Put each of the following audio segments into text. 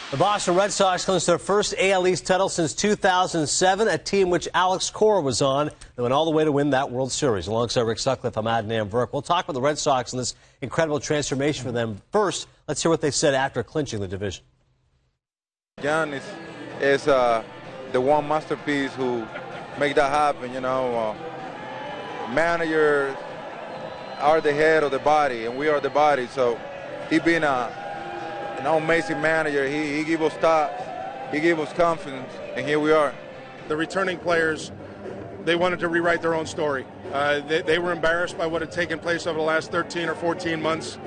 The Boston Red Sox clinched their first AL East title since 2007, a team which Alex Cora was on. They went all the way to win that World Series. Alongside Rick Sutcliffe, I'm Adnan Virk. We'll talk about the Red Sox and this incredible transformation for them. First, let's hear what they said after clinching the division. John is the one masterpiece who make that happen, you know. Managers are the head of the body, and we are the body. So he being an amazing manager, he gave us stats, he gave us confidence, and here we are. The returning players, they wanted to rewrite their own story. They were embarrassed by what had taken place over the last 13 or 14 months.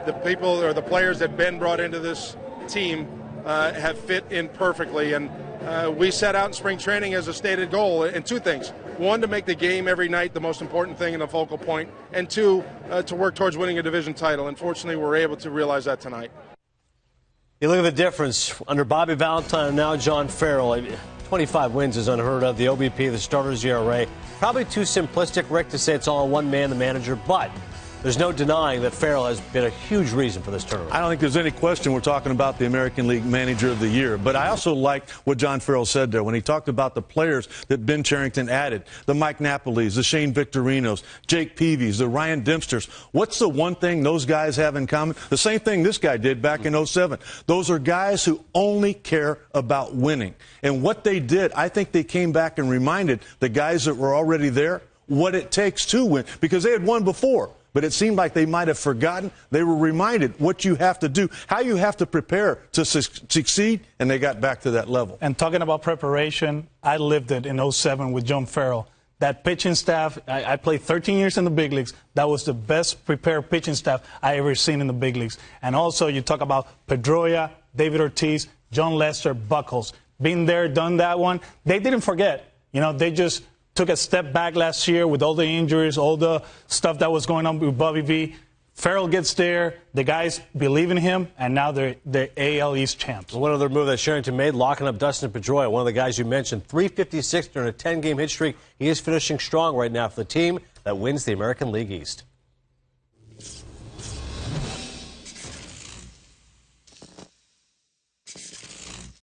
The people or the players that Ben brought into this team have fit in perfectly, and we set out in spring training as a stated goal, and two things. One, to make the game every night the most important thing and the focal point, and two, to work towards winning a division title. Unfortunately, we're able to realize that tonight. You look at the difference under Bobby Valentine and now John Farrell. 25 wins is unheard of. The OBP, the starters ERA. Probably too simplistic, Rick, to say it's all one man, the manager, but there's no denying that Farrell has been a huge reason for this turnaround. I don't think there's any question we're talking about the American League Manager of the Year. But I also like what John Farrell said there when he talked about the players that Ben Cherington added. The Mike Napolis, the Shane Victorinos, Jake Peavy's, the Ryan Dempsters. What's the one thing those guys have in common? The same thing this guy did back in 07. Those are guys who only care about winning. And what they did, I think they came back and reminded the guys that were already there what it takes to win, because they had won before. But it seemed like they might have forgotten. They were reminded what you have to do, how you have to prepare to succeed, and they got back to that level. And talking about preparation, I lived it in 07 with John Farrell. That pitching staff, I played 13 years in the big leagues. That was the best prepared pitching staff I ever seen in the big leagues. And also you talk about Pedroia, David Ortiz, John Lester, Buckles. Been there, done that one. They didn't forget. You know, they just took a step back last year with all the injuries, all the stuff that was going on with Bobby V. Farrell gets there, the guys believe in him, and now they're the AL East champs. One other move that Cherington made, locking up Dustin Pedroia, one of the guys you mentioned, 356 during a 10-game hit streak. He is finishing strong right now for the team that wins the American League East.